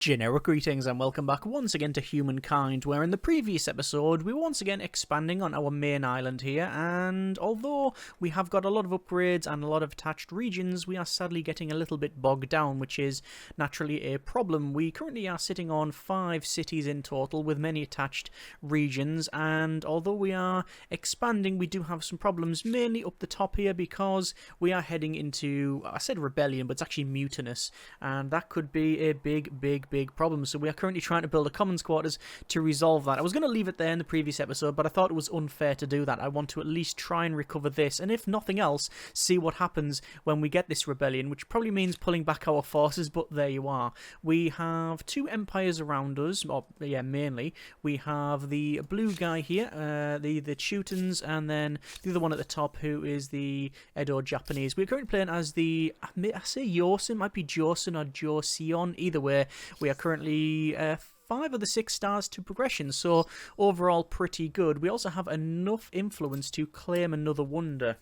Generic greetings and welcome back once again to Humankind, where in the previous episode we were once again expanding on our main island here, and although we have got a lot of upgrades and a lot of attached regions, we are sadly getting a little bit bogged down, which is naturally a problem. We currently are sitting on 5 cities in total with many attached regions, and although we are expanding, we do have some problems, mainly up the top here, because we are heading into, I said rebellion, but it's actually mutinous, and that could be a big problem. So we are currently trying to build a commons quarters to resolve that. I was going to leave it there in the previous episode, but I thought it was unfair to do that. I want to at least try and recover this, and if nothing else, see what happens when we get this rebellion, which probably means pulling back our forces, but there you are. We have 2 empires around us, or yeah, mainly. We have the blue guy here, the Teutons, and then the other one at the top, who is the Edo-Japanese. We're currently playing as the, I say Yosin, might be Joseon or Joseon, either way. We are currently 5 of the 6 stars to progression, so overall pretty good. We also have enough influence to claim another wonder,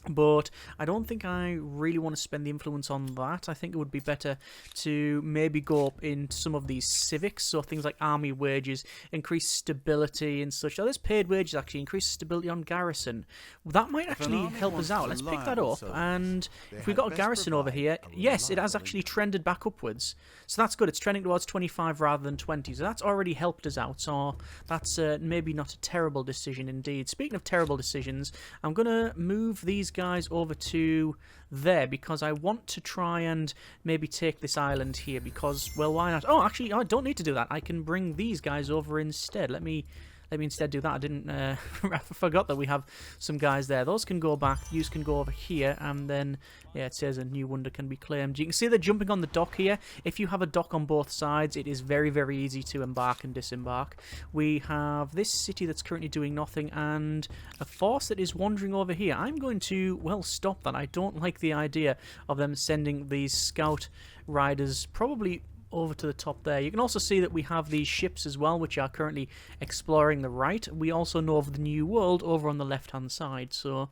but I don't think I really want to spend the influence on that. I think it would be better to maybe go up in some of these civics, so things like army wages, increase stability and such. Oh, there's paid wages actually, increase stability on garrison. That might actually help us out. Let's pick that up, and if we've got a garrison over here, yes, it has actually trended back upwards. So that's good. It's trending towards 25 rather than 20, so that's already helped us out. So that's maybe not a terrible decision indeed. Speaking of terrible decisions, I'm going to move these guys over to there because I want to try and maybe take this island here because, well, why not? Oh, actually, I don't need to do that. I can bring these guys over instead. Let me instead do that. I didn't I forgot that we have some guys there. Those can go back. These can go over here, and then yeah, it says a new wonder can be claimed. You can see they're jumping on the dock here. If you have a dock on both sides, it is very easy to embark and disembark. We have this city that's currently doing nothing and a force that is wandering over here. I'm going to, well, stop that. I don't like the idea of them sending these scout riders probably over to the top there. You can also see that we have these ships as well, which are currently exploring the right. We also know of the New World over on the left-hand side. So,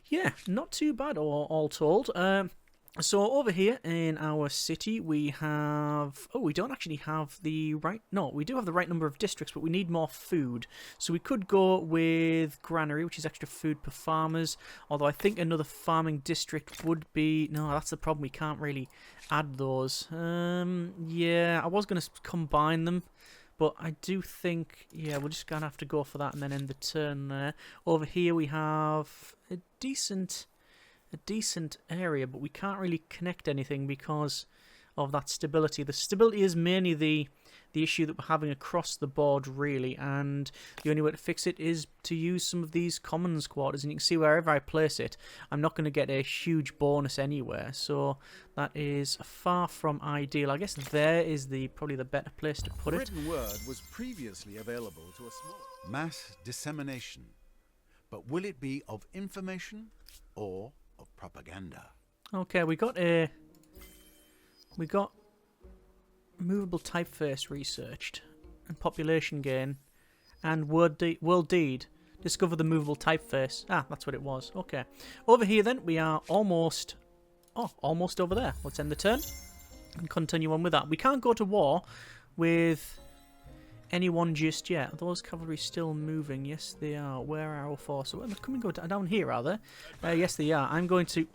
yeah, not too bad all told. So over here in our city we have... Oh, we don't actually have the right... No, we do have the right number of districts, but we need more food. So we could go with granary, which is extra food per farmers. Although I think another farming district would be... No, that's the problem. We can't really add those. Yeah, I was going to combine them. But I do think... Yeah, we're just going to have to go for that and then end the turn there. Over here we have a decent area, but we can't really connect anything because of that stability. The stability is mainly the issue that we're having across the board, really, and the only way to fix it is to use some of these commons quarters, and you can see wherever I place it, I'm not going to get a huge bonus anywhere, so that is far from ideal. I guess there is probably the better place to put it. Written word was previously available to a small mass dissemination, but will it be of information or of propaganda? Okay, we got movable typeface researched, and population gain, and world deed. Discover the movable typeface. Ah, that's what it was. Okay, over here then we are almost over there. Let's end the turn and continue on with that. We can't go to war with anyone just yet. Are those cavalry still moving? Yes, they are. Where are our forces? Well, they're coming down here, are they? Yes, they are. I'm going to...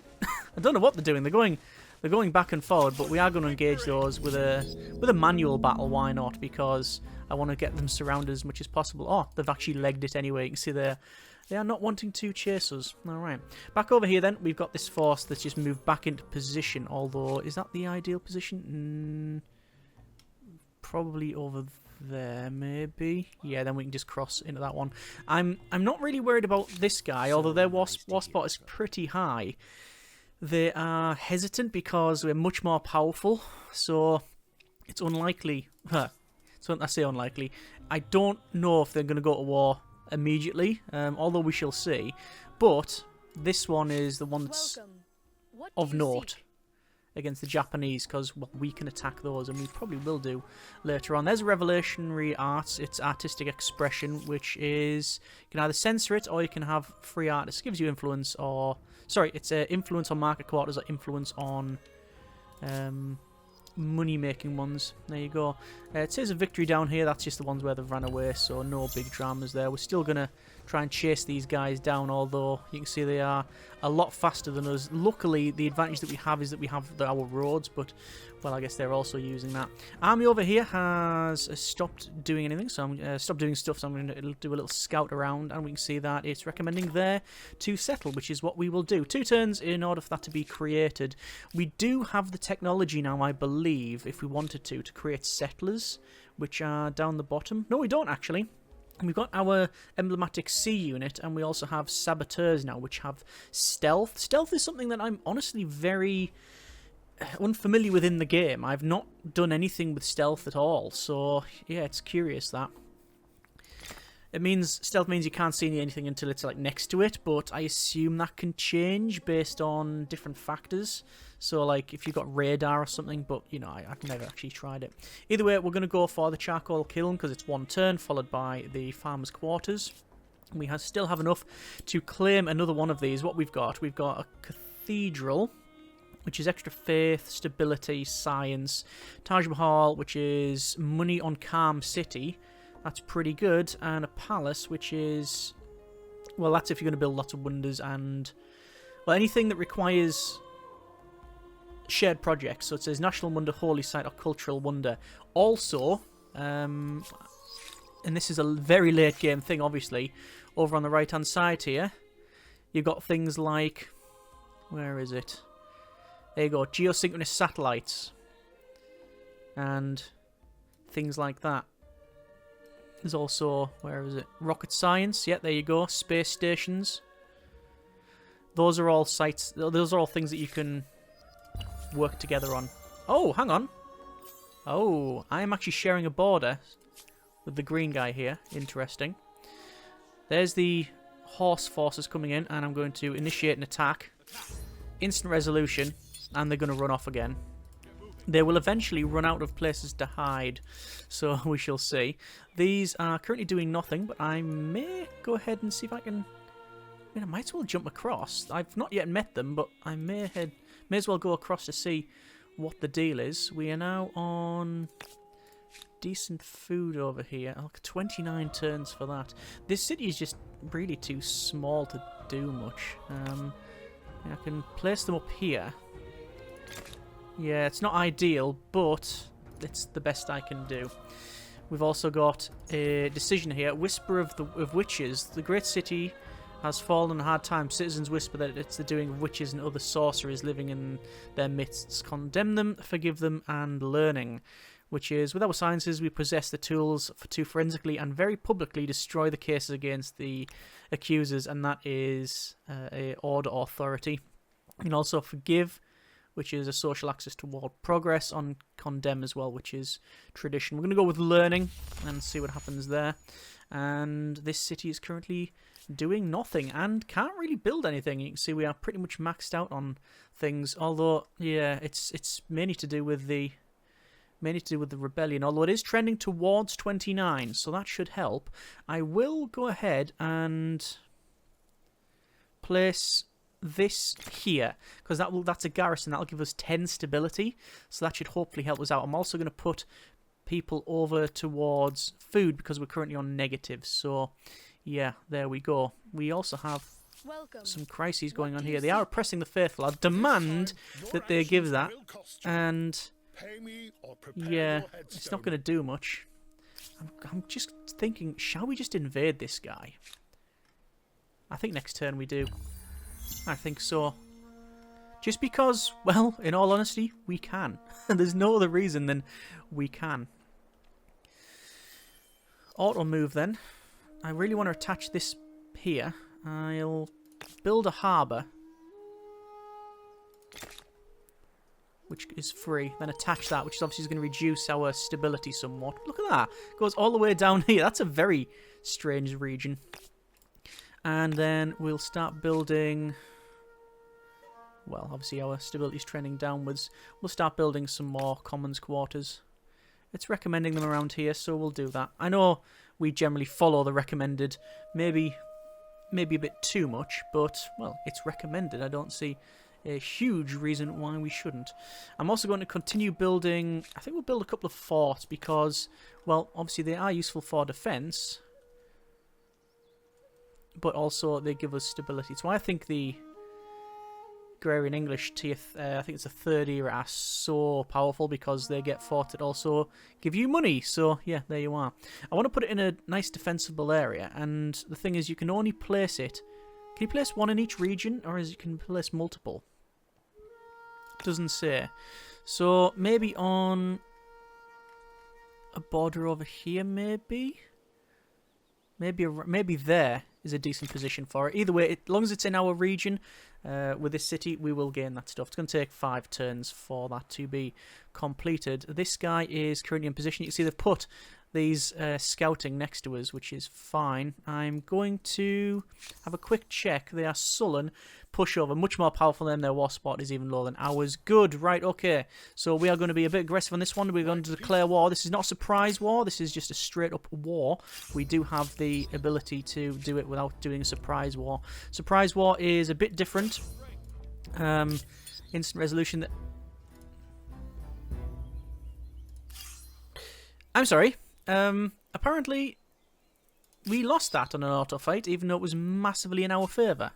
I don't know what they're doing. They're going back and forward, but we are going to engage those with a manual battle. Why not? Because I want to get them surrounded as much as possible. Oh, they've actually legged it anyway. You can see they are not wanting to chase us. All right. Back over here then, we've got this force that's just moved back into position. Although, is that the ideal position? Probably over there, maybe. Yeah, then we can just cross into that one. I'm not really worried about this guy, although their war spot is pretty high. They are hesitant because we're much more powerful, so it's unlikely. So I say unlikely. I don't know if they're going to go to war immediately, although we shall see. But this one is the one that's of note against the Japanese, because well, we can attack those, and we probably will do later on. There's a revolutionary art. It's artistic expression, which is you can either censor it or you can have free art. This gives you influence, or sorry, it's influence on market quarters or influence on money-making ones. There you go. It says a victory down here. That's just the ones where they've ran away, so no big dramas there. We're still going to try and chase these guys down, although you can see they are a lot faster than us. Luckily, the advantage that we have is that we have our roads, but, well, I guess they're also using that. Army over here has stopped doing anything, so I'm stopped doing stuff, so I'm going to do a little scout around, and we can see that it's recommending there to settle, which is what we will do. 2 turns in order for that to be created. We do have the technology now, I believe, if we wanted to create settlers, which are down the bottom. No, we don't, actually. We've got our emblematic C unit, and we also have saboteurs now, which have stealth. Stealth is something that I'm honestly very unfamiliar with in the game. I've not done anything with stealth at all, so yeah, it's curious that. Stealth means you can't see anything until it's like next to it, but I assume that can change based on different factors. So like if you've got radar or something, but you know, I've never actually tried it. Either way, we're going to go for the charcoal kiln because it's 1 turn, followed by the farmer's quarters. We still have enough to claim another one of these. What we've got a cathedral, which is extra faith, stability, science. Taj Mahal, which is money on calm city. That's pretty good. And a palace, which is, well, that's if you're going to build lots of wonders and, well, anything that requires shared projects. So it says national wonder, holy site, or cultural wonder. Also, and this is a very late game thing, obviously, over on the right hand side here, you've got things like, where is it? There you go, geosynchronous satellites and things like that. There's also, where is it? Rocket science. Yeah, there you go. Space stations. Those are all sites. Those are all things that you can work together on. Oh, hang on. Oh, I am actually sharing a border with the green guy here. Interesting. There's the horse forces coming in, and I'm going to initiate an attack. Instant resolution, and they're going to run off again. They will eventually run out of places to hide, so we shall see. These are currently doing nothing, but I may go ahead and see if I can... I mean, I might as well jump across. I've not yet met them, but I may as well go across to see what the deal is. We are now on decent food over here. 29 turns for that. This city is just really too small to do much. I can place them up here. Yeah, it's not ideal, but it's the best I can do. We've also got a decision here. Whisper of witches. The great city has fallen on hard times. Citizens whisper that it's the doing of witches and other sorcerers living in their midst. Condemn them, forgive them, and learning. Which is, with our sciences, we possess the tools to forensically and very publicly destroy the cases against the accusers, and that is a order authority. You can also forgive, which is a social access toward progress, on condemn as well, which is tradition. We're going to go with learning and see what happens there. And this city is currently doing nothing and can't really build anything. You can see we are pretty much maxed out on things, although, yeah, it's mainly to do with the rebellion, although it is trending towards 29, so that should help. I will go ahead and place this here, because that's a garrison. That'll give us 10 stability, so that should hopefully help us out. I'm also going to put people over towards food because we're currently on negative, so yeah, there we go. We also have some crises going on here. They are oppressing the faithful. I demand that they give that, and yeah, it's not going to do much. I'm just thinking, shall we just invade this guy? I think next turn we do. I think so. Just because, well, in all honesty, we can. There's no other reason than we can. Auto move then. I really want to attach this here. I'll build a harbour, which is free. Then attach that, which is obviously going to reduce our stability somewhat. Look at that. It goes all the way down here. That's a very strange region. And then we'll start building... Well, obviously our stability is trending downwards. We'll start building some more commons quarters. It's recommending them around here, so we'll do that. I know we generally follow the recommended, maybe a bit too much, but, well, it's recommended. I don't see a huge reason why we shouldn't. I'm also going to continue building... I think we'll build a couple of forts because, well, obviously they are useful for defense, but also they give us stability. So I think the Agrarian English tier, I think it's the third era, are so powerful because they get forts that also give you money. So yeah, there you are. I want to put it in a nice defensible area, and the thing is, you can only place it. Can you place one in each region, or is you can place multiple? Doesn't say. So maybe on a border over here, maybe there is a decent position for it. Either way, as long as it's in our region with this city, we will gain that stuff. It's going to take 5 turns for that to be completed. This guy is currently in position. You can see they've put these scouting next to us, which is fine. I'm going to have a quick check. They are sullen. Pushover, much more powerful than their war spot, is even lower than ours. Good, right, okay. So we are going to be a bit aggressive on this one. We're going to declare war. This is not a surprise war. This is just a straight-up war. We do have the ability to do it without doing a surprise war. Surprise war is a bit different. Instant resolution. That... I'm sorry. Apparently, we lost that on an auto fight, even though it was massively in our favour.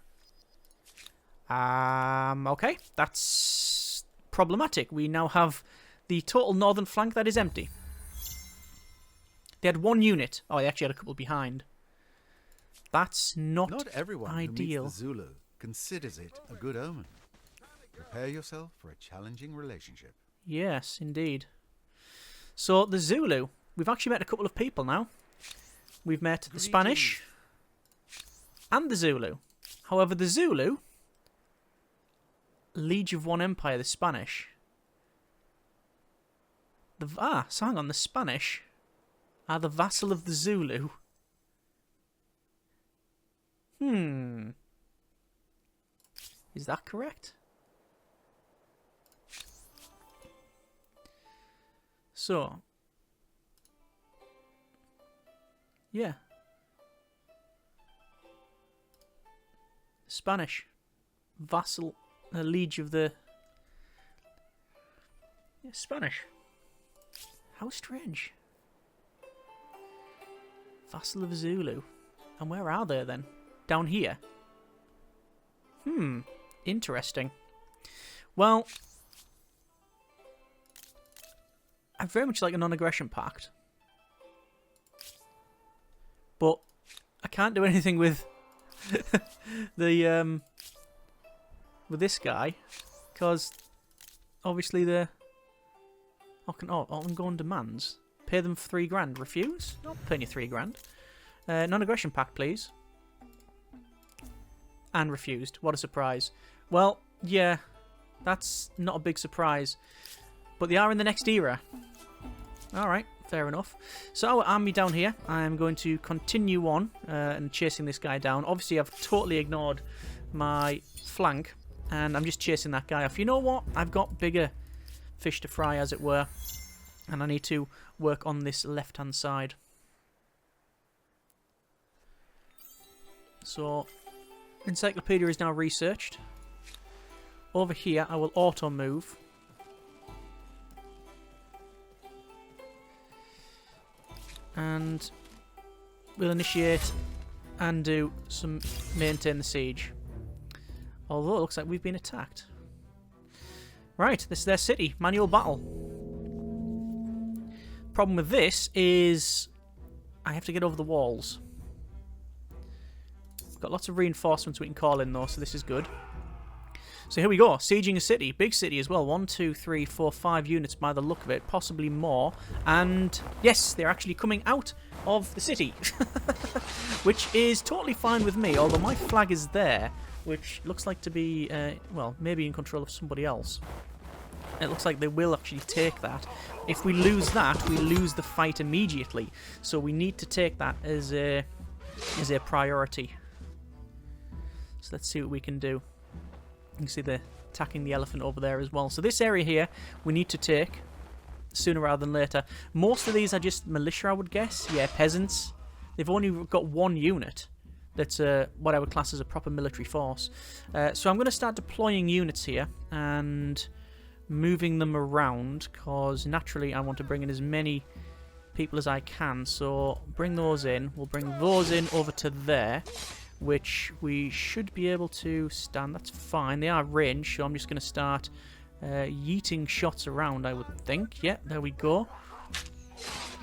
Okay, that's problematic. We now have the total northern flank that is empty. They had 1 unit. Oh, they actually had a couple behind. That's not everyone ideal. Who meets the Zulu considers it a good omen. Prepare yourself for a challenging relationship. Yes, indeed. So, the Zulu. We've actually met a couple of people now. We've met the Spanish and the Zulu. However, the Zulu... Liege of One Empire, the Spanish. So hang on, the Spanish are the vassal of the Zulu. Is that correct? So, yeah. Spanish vassal. A liege of the Spanish. How strange. Vassal of Zulu. And where are they then? Down here. Interesting. Well, I very much like a non-aggression pact, but I can't do anything with the with this guy, because obviously they're ongoing demands. Pay them 3 grand. Refuse? Not paying you 3 grand. Non-aggression pact, please. And refused. What a surprise. Well, yeah, that's not a big surprise. But they are in the next era. Alright, fair enough. So our army down here, I'm going to continue on and chasing this guy down. Obviously, I've totally ignored my flank. And I'm just chasing that guy off. You know what? I've got bigger fish to fry, as it were. And I need to work on this left-hand side. So, Encyclopedia is now researched. Over here, I will auto-move. And we'll initiate and do some maintain the siege. Although it looks like we've been attacked. Right, this is their city. Manual battle. Problem with this is I have to get over the walls. We've got lots of reinforcements we can call in though, so this is good. So here we go. Sieging a city. Big city as well. 1, 2, 3, 4, 5 units by the look of it. Possibly more. And yes, they're actually coming out of the city. Which is totally fine with me, although my flag is there. Which looks like to be, well, maybe in control of somebody else. It looks like they will actually take that. If we lose that, we lose the fight immediately. So we need to take that as a priority. So let's see what we can do. You can see they're attacking the elephant over there as well. So this area here, we need to take sooner rather than later. Most of these are just militia, I would guess. Yeah, peasants. They've only got 1 unit. that's what I would class as a proper military force. So I'm going to start deploying units here and moving them around, because naturally I want to bring in as many people as I can. So bring those in. We'll bring those in over to there, which we should be able to stand. That's fine. They are ranged, so I'm just going to start yeeting shots around, I would think. Yeah, there we go.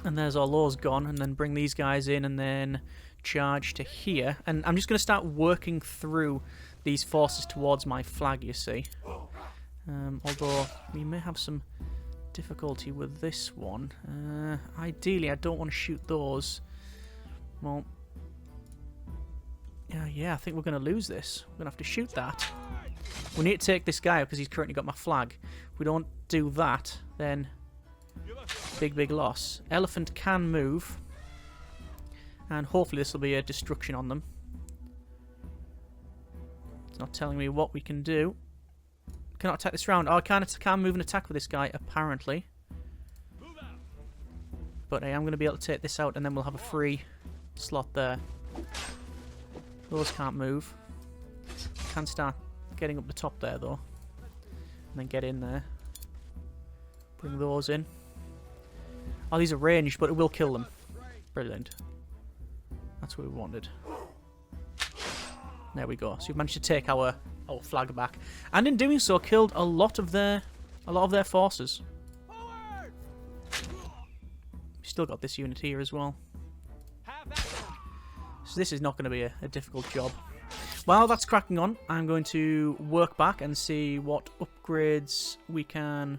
And there's all those gone. And then bring these guys in and then charge to here. And I'm just going to start working through these forces towards my flag, you see. Although we may have some difficulty with this one. Ideally, I don't want to shoot those. Well, yeah, I think we're going to lose this. We're going to have to shoot that. We need to take this guy out because he's currently got my flag. If we don't do that, then big loss. Elephant can move, and hopefully this will be a destruction on them. It's not telling me what we can do. Cannot attack this round. Oh, I can't move and attack with this guy, apparently. But I am going to be able to take this out, and then we'll have a free slot there. Those can't move. Can start getting up the top there, though. And then get in there. Bring those in. Oh, these are ranged, but it will kill them. Brilliant. That's what we wanted. There we go. So we've managed to take our flag back, and in doing so, killed a lot of their forces. We've still got this unit here as well. So this is not going to be a difficult job. While that's cracking on, I'm going to work back and see what upgrades we can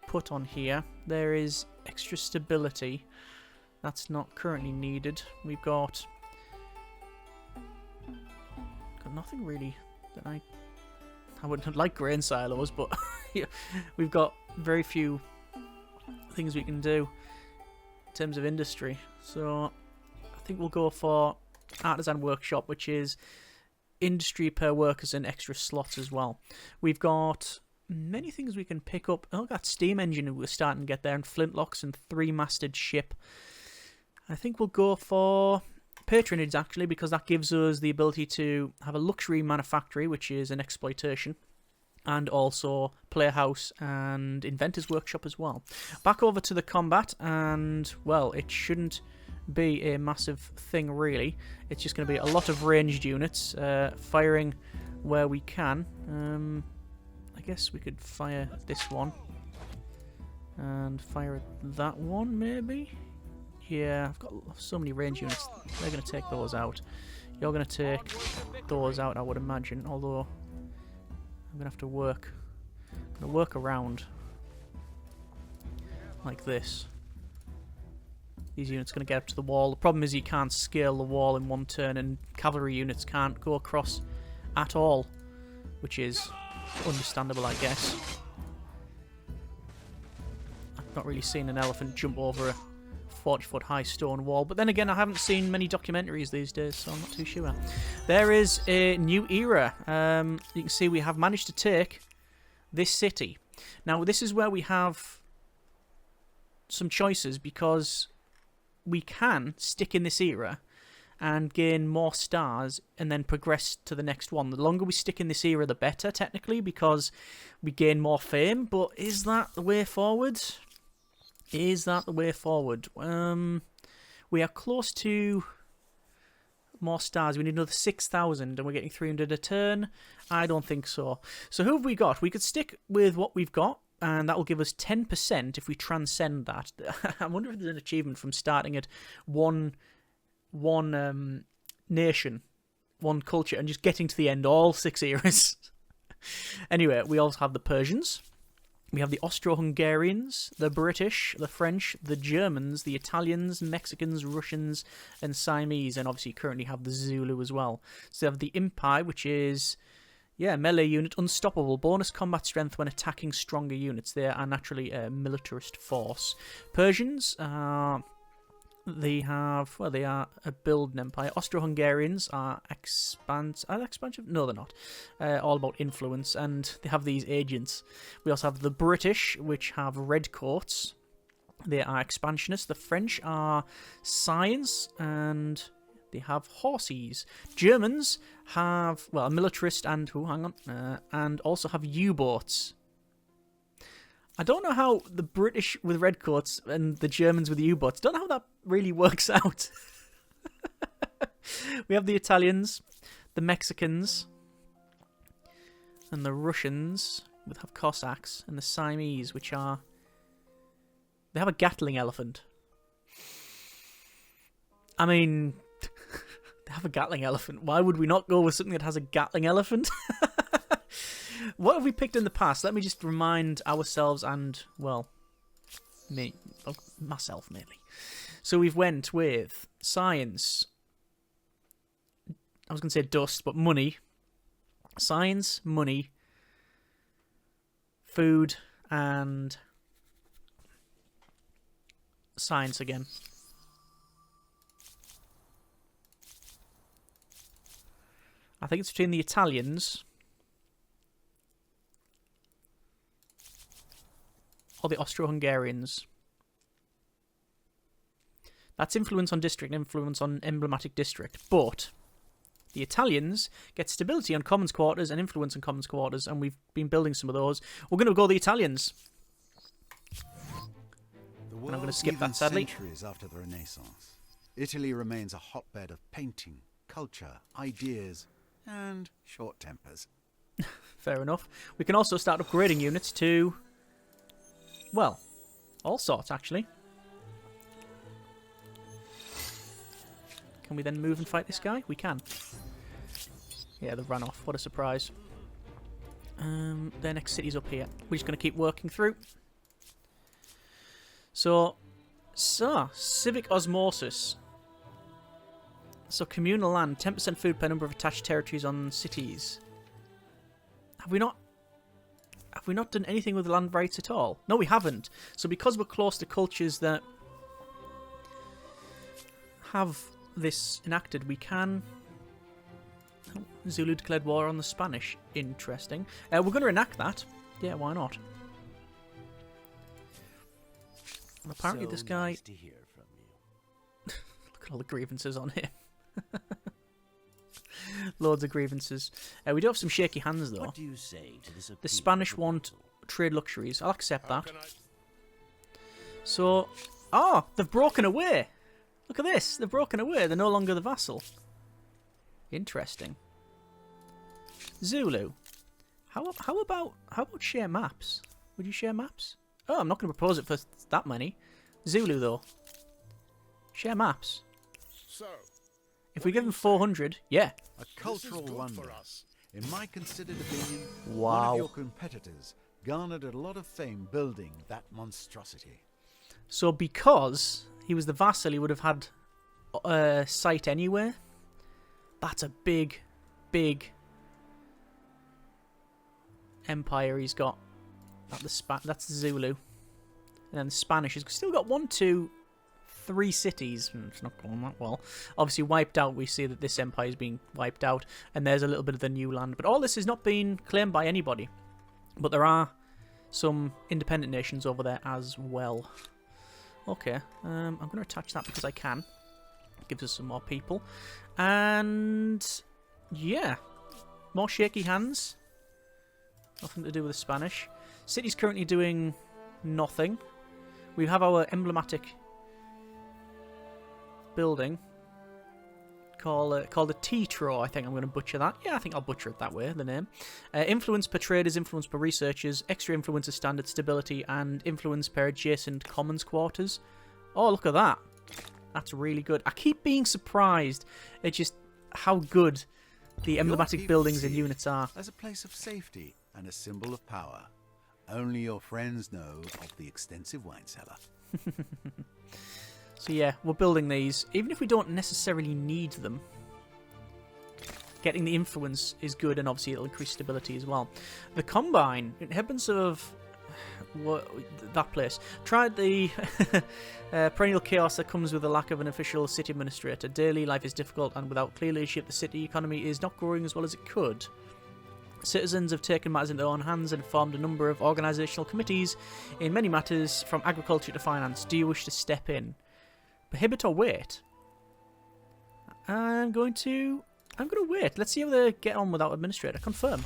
put on here. There is extra stability. That's not currently needed. We've got nothing really that I wouldn't like grain silos, but yeah, we've got very few things we can do in terms of industry. So I think we'll go for Artisan Workshop, which is industry per workers and extra slots as well. We've got many things we can pick up. Oh, got steam engine we're starting to get there, and flintlocks and 3-masted ship. I think we'll go for patronage, actually, because that gives us the ability to have a luxury manufactory, which is an exploitation, and also playhouse and inventor's workshop as well. Back over to the combat, and well, it shouldn't be a massive thing really. It's just going to be a lot of ranged units firing where we can. I guess we could fire this one and fire at that one, maybe. Yeah, I've got so many range units. They're going to take those out. You're going to take those out, I would imagine. Although I'm going to have to work. I'm going to work around like this. These units are going to get up to the wall. The problem is you can't scale the wall in one turn, and cavalry units can't go across at all, which is understandable, I guess. I've not really seen an elephant jump over a 40-foot high stone wall, but then again, I haven't seen many documentaries these days, so I'm not too sure. There is a new era. You can see we have managed to take this city. Now, this is where we have some choices, because we can stick in this era and gain more stars and then progress to the next one. The longer we stick in this era, the better, technically, because we gain more fame. But is that the way forward? Is that the way forward? We are close to more stars. We need another 6,000 and we're getting 300 a turn. I don't think so. So who have we got? We could stick with what we've got, and that will give us 10% if we transcend that. I wonder if there's an achievement from starting at one nation, one culture, and just getting to the end, all 6 eras. Anyway, we also have the Persians. We have the Austro-Hungarians, the British, the French, the Germans, the Italians, Mexicans, Russians, and Siamese, and obviously currently have the Zulu as well. So they have the Impi, which is, yeah, melee unit, unstoppable, bonus combat strength when attacking stronger units. They are naturally a militarist force. Persians, they are a building empire. Austro-Hungarians are expansive? No, they're not. All about influence, and they have these agents. We also have the British, which have red coats. They are expansionists. The French are science, and They have horses. Germans have, well, a militarist and, oh, hang on, and also have U-boats. I don't know how the British with redcoats and the Germans with the U-boats, don't know how that really works out. We have the Italians, the Mexicans, and the Russians, which have Cossacks, and the Siamese, which are... They have a Gatling elephant. I mean... They have a Gatling elephant. Why would we not go with something that has a Gatling elephant? What have we picked in the past? Let me just remind ourselves and, well, me, myself mainly. So we've went with science. I was going to say dust, but money. Science, money, food, and science again. I think it's between the Italians or the Austro-Hungarians. That's influence on district, influence on emblematic district. But the Italians get stability on commons quarters and influence on commons quarters, and we've been building some of those. We're going to go the Italians. The And I'm going to skip that, sadly. Centuries after the Renaissance, Italy remains a hotbed of painting, culture, ideas, and short tempers. Fair enough. We can also start upgrading units to, well, all sorts, actually. Can we then move and fight this guy? We can. Yeah, they ran off. What a surprise. Their next city's up here. We're just going to keep working through. So, civic osmosis. So, communal land, 10% food per number of attached territories on cities. Have we not done anything with land rights at all? No, we haven't. So, because we're close to cultures that have this enacted, we can... Oh, Zulu declared war on the Spanish. Interesting. We're going to enact that. Yeah, why not? And apparently So this guy... nice to hear from you. Look at all the grievances on here. Loads of grievances. We do have some shaky hands, though. What do you say to this The appealing Spanish want proposal? trade luxuries. I'll accept that. So... Oh, they've broken away. Look at this. They've broken away. They're no longer the vassal. Interesting. Zulu. How about share maps? Would you share maps? Oh, I'm not going to propose it for that many. Zulu, though. Share maps. So, If we give them 400, yeah. A cultural good wonder. for us. In my considered opinion, one Wow. of your competitors garnered a lot of fame building that monstrosity. So because he was the vassal, he would have had a site anywhere. That's a big, big empire he's got. That's Zulu. And then the Spanish has still got 1, 2, 3 cities. It's not going that well. Obviously wiped out. We see that this empire is being wiped out. And there's a little bit of the new land. But all this has not been claimed by anybody. But there are some independent nations over there as well. Okay. I'm going to attach that because I can. It gives us some more people. And yeah. More shaky hands. Nothing to do with the Spanish. City's currently doing nothing. We have our emblematic building called the Tetro. I think I'm going to butcher that. Yeah, I think I'll butcher it that way, the name. Influence per traders, influence per researchers, extra influence of standard stability, and influence per adjacent commons quarters. Oh, look at that. That's really good. I keep being surprised at just how good the emblematic people buildings and see units are. As a place of safety and a symbol of power. Only your friends know of the extensive wine cellar. So yeah, we're building these. Even if we don't necessarily need them, getting the influence is good, and obviously it'll increase stability as well. The Combine, inhabitants of that place, tried the perennial chaos that comes with the lack of an official city administrator. Daily life is difficult, and without clear leadership, the city economy is not growing as well as it could. Citizens have taken matters into their own hands and formed a number of organisational committees in many matters, from agriculture to finance. Do you wish to step in? Prohibit or wait? I'm going to wait. Let's see how they get on without administrator. Confirm.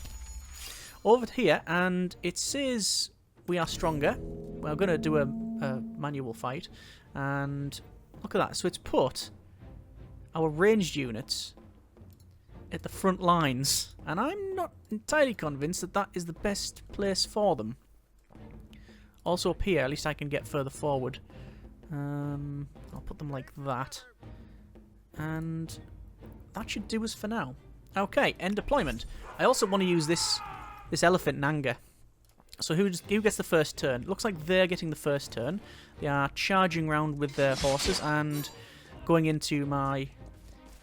Over here, and it says we are stronger. We're going to do a manual fight, and look at that. So it's put our ranged units at the front lines, and I'm not entirely convinced that that is the best place for them. Also up here, at least I can get further forward. I'll put them like that, and that should do us for now. Okay, end deployment. I also want to use this elephant Nanga. So who gets the first turn? It looks like they're getting the first turn. They are charging round with their horses and going into my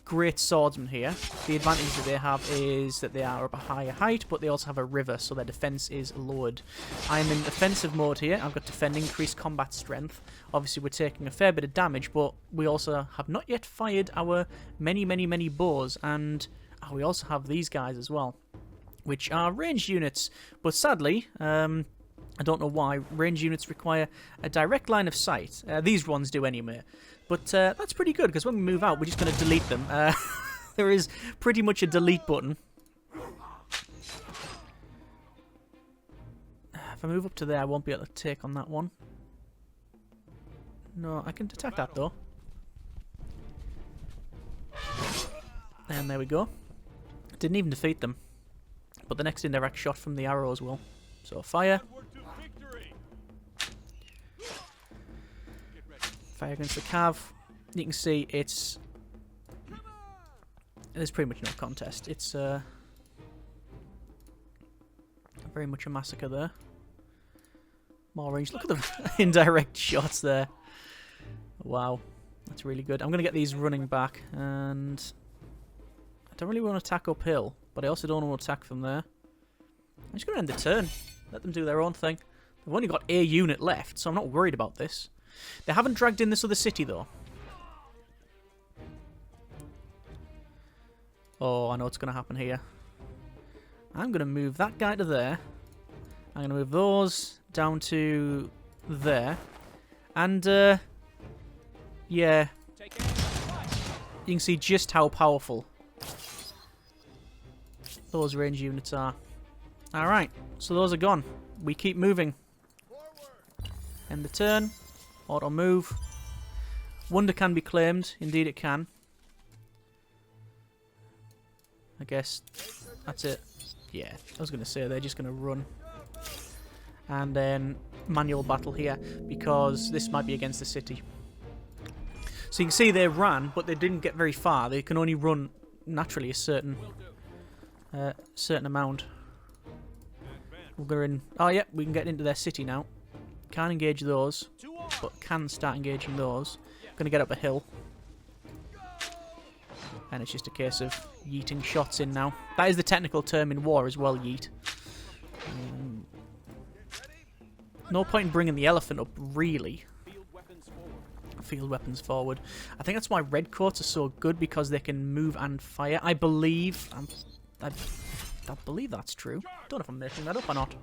great swordsman here. The advantage that they have is that they are up a higher height, but they also have a river, so their defense is lowered. I'm in offensive mode here. I've got defend, increased combat strength. Obviously, we're taking a fair bit of damage, but we also have not yet fired our many, many, many bows, and we also have these guys as well, which are ranged units. But sadly, I don't know why, ranged units require a direct line of sight. These ones do anyway. But that's pretty good, because when we move out, we're just going to delete them. There is pretty much a delete button. If I move up to there, I won't be able to take on that one. No, I can attack that, though. And there we go. Didn't even defeat them. But the next indirect shot from the arrows will. So fire. Fire against the cav. You can see there's pretty much no contest. It's very much a massacre there. More range. Look at the indirect shots there. Wow, that's really good. I'm going to get these running back, and I don't really want to attack uphill, but I also don't want to attack from there. I'm just going to end the turn. Let them do their own thing. They've only got a unit left, so I'm not worried about this. They haven't dragged in this other city, though. Oh, I know what's going to happen here. I'm going to move that guy to there. I'm going to move those down to there. And, yeah. You can see just how powerful those range units are. Alright, so those are gone. We keep moving. End the turn. Auto move. Wonder can be claimed. Indeed it can. I guess that's it. Yeah, I was going to say they're just going to run. And then manual battle here, because this might be against the city. So you can see they ran, but they didn't get very far. They can only run naturally a certain amount. We'll go in. Oh yeah, we can get into their city now. Can't engage those, but can start engaging those. Gonna get up a hill. And it's just a case of yeeting shots in now. That is the technical term in war as well, yeet. No point in bringing the elephant up, really. Field weapons forward. I think that's why redcoats are so good, because they can move and fire. I believe... I believe that's true. Don't know if I'm making that up or not.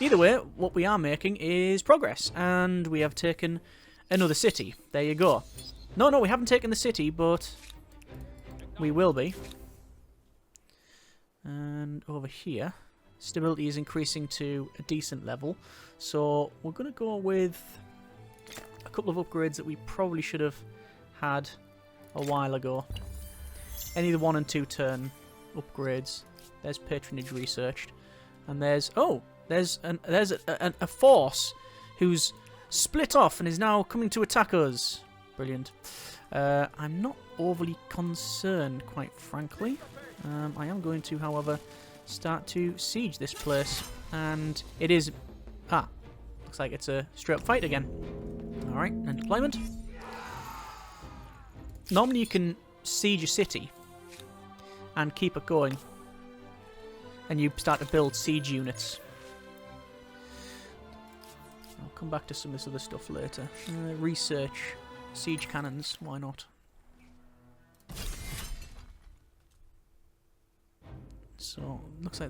Either way, what we are making is progress. And we have taken another city. There you go. No, we haven't taken the city, but we will be. And over here, stability is increasing to a decent level. So we're going to go with a couple of upgrades that we probably should have had a while ago. Any of the 1 and 2 turn upgrades. There's patronage researched, and there's a force who's split off and is now coming to attack us. Brilliant. I'm not overly concerned, quite frankly. I am going to, however, start to siege this place, and it is looks like it's a straight up fight again. All right, and deployment. Normally you can siege a city and keep it going. And you start to build siege units. I'll come back to some of this other stuff later. Research siege cannons, why not? So, looks like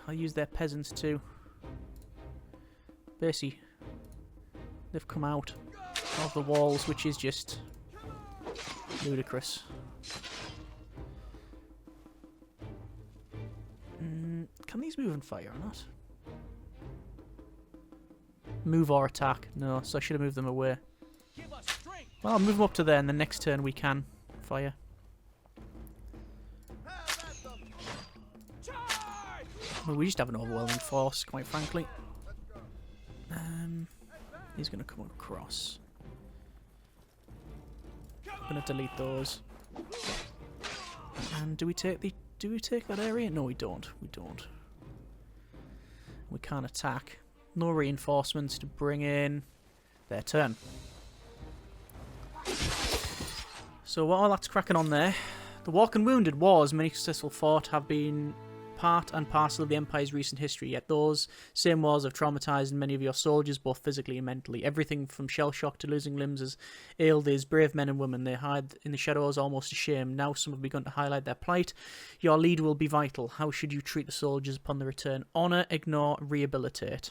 I'll use their peasants too. Basically, they've come out of the walls, which is just ludicrous. Can these move and fire or not? Move or attack. No, so I should have moved them away. Well, I'll move them up to there, and the next turn we can fire. Well, we just have an overwhelming force, quite frankly. He's going to come across. I'm going to delete those. And do we take that area? No, we don't. We don't. We can't attack. No reinforcements to bring in their turn. So while that's cracking on there, the Walking Wounded wars, many successful fought, have been part and parcel of the Empire's recent history, yet those same wars have traumatised many of your soldiers, both physically and mentally. Everything from shell shock to losing limbs has ailed these brave men and women. They hide in the shadows almost ashamed. Now some have begun to highlight their plight. Your lead will be vital. How should you treat the soldiers upon the return? Honour, ignore, rehabilitate.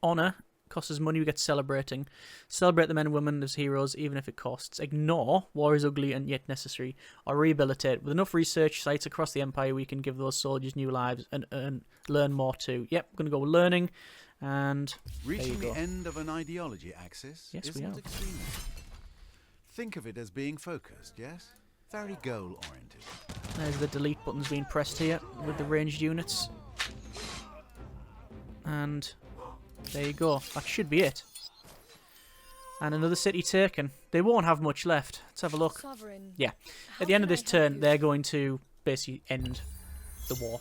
Honour costs us money, we get celebrating. Celebrate the men and women as heroes, even if it costs. Ignore, war is ugly and yet necessary. Or rehabilitate. With enough research sites across the Empire, we can give those soldiers new lives and learn more too. Yep, I'm going to go with learning, and reaching the end of an ideology axis isn't extreme. Think of it as being focused, yes? Very goal-oriented. There's the delete buttons being pressed here with the ranged units. And there you go. That should be it. And another city taken. They won't have much left. Let's have a look. Sovereign, yeah. At the end of this turn, they're going to basically end the war.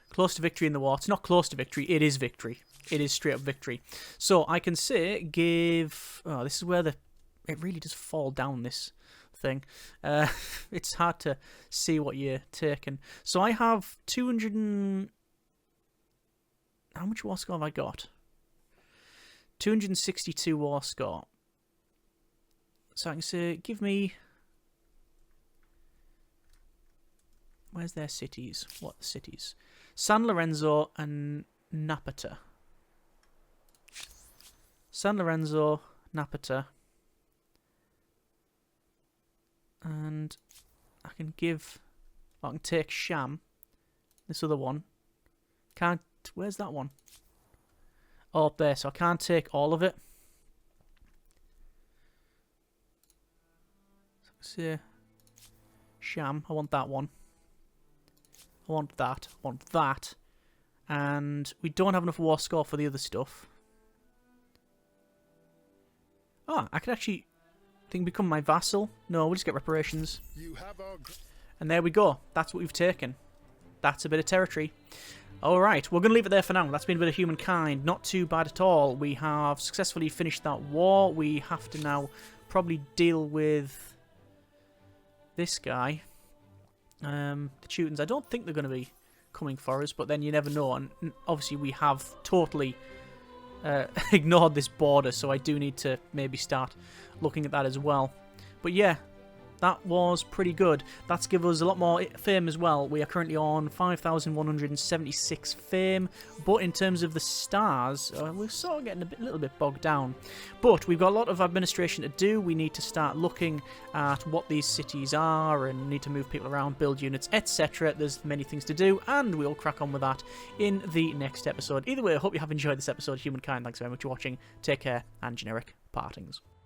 Close to victory in the war. It's not close to victory. It is victory. It is straight up victory. So I can say give... Oh, this is where it really does fall down, this thing. It's hard to see what you're taking. So I have 200 and... How much war score have I got? 262 war score. So I can say, give me... Where's their cities? What are the cities? San Lorenzo and Napata. San Lorenzo, Napata. And I can give... I can take Sham. This other one. Can't... Where's that one? Oh, up there. So I can't take all of it. So, Sham. I want that one. I want that. I want that. And we don't have enough war score for the other stuff. Oh, I could actually... think become my vassal. No, we'll just get reparations. And there we go. That's what we've taken. That's a bit of territory. Alright, we're going to leave it there for now. That's been a bit of Humankind. Not too bad at all. We have successfully finished that war. We have to now probably deal with this guy. The Teutons. I don't think they're going to be coming for us, but then you never know. And obviously we have totally ignored this border, so I do need to maybe start looking at that as well. But yeah, that was pretty good. That's given us a lot more fame as well. We are currently on 5,176 fame, but in terms of the stars, we're sort of getting a little bit bogged down. But we've got a lot of administration to do. We need to start looking at what these cities are and need to move people around, build units, etc. There's many things to do, and we'll crack on with that in the next episode. Either way, I hope you have enjoyed this episode of Humankind. Thanks very much for watching. Take care, and generic partings.